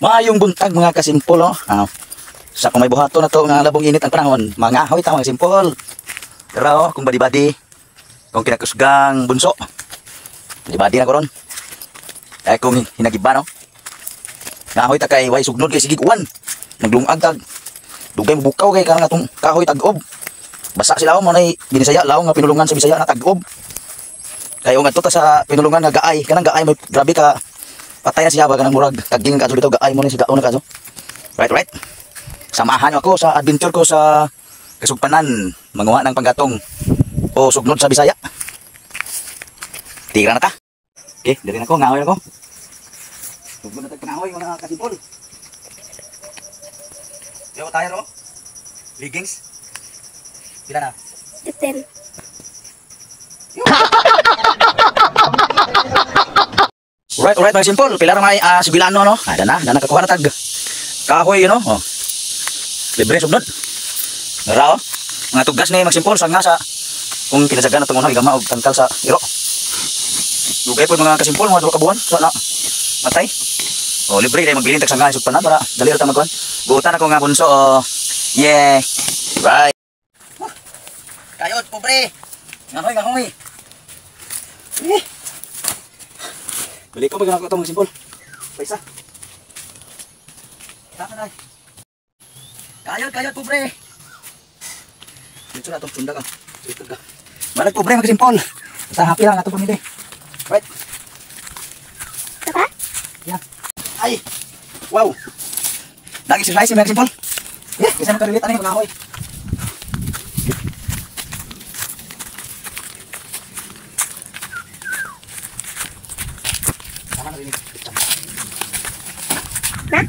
Maayong buntag mga kasimpol, oh. Sa kung may buhato na to nga labong init ang panahon, mga ahoy ta mga kasimpol. Pero kung badi-badi, kung kinakusgang bunso, badi-badi na ko ron. Kaya kung hinagiba, no? Ngahoy ta kay way sugnod kay sige kuwan. Naglungag tag. Dugay mo bukaw kay karang atong kahoy tag-ob. Basa sila mo nay binisaya law nga pinulungan sa Bisaya na tag-ob. Kayo nga to ta sa pinulungan nga gaay, kanang gaay may grabe ka patay na siya ba kanang murag taging kadto dito gaay mo ni sigaon na kadto. Right. Samahan niyo ako sa adventure ko sa Kasugpanan, manguha ng panggatong o sugnod sa Bisaya. Tira na ta. Okay, dali na ko, ngahoy ako. Sugnod na tagpangahoy mga kasimpol. Yo tayo ro. Leggings. Pila na? 10. Alright mga simple. Pila ra may sibilano no. Dana kakuha na tag kahoy no. Oh. Libre sugnod. Nara oh. Mga tugas ni mga simple sang nga sa kung kinasagan na tungon igama og tangkal sa iro. Dugay po mga kasimpol mga duha ka buwan so na matay. Oh libre kay magbilin tag sanga Kasugpanan para dali ra ta magkuan. Buutan ako nga bunso oh. Yeah. Right. Kayot pobre. Ngahoy. Balik ko bagang ako ito mga simpol. Paisa. Kayot pobre. Dito na itong sunda ka. Dito ka. Balag pobre mga simpol. Basta happy lang itong pamili. Right. Ito ka? Yeah. Ay. Wow. Nag-exercise mga simpol. Yeah. Kasi nakarelate ano yung pangahoy. Ha?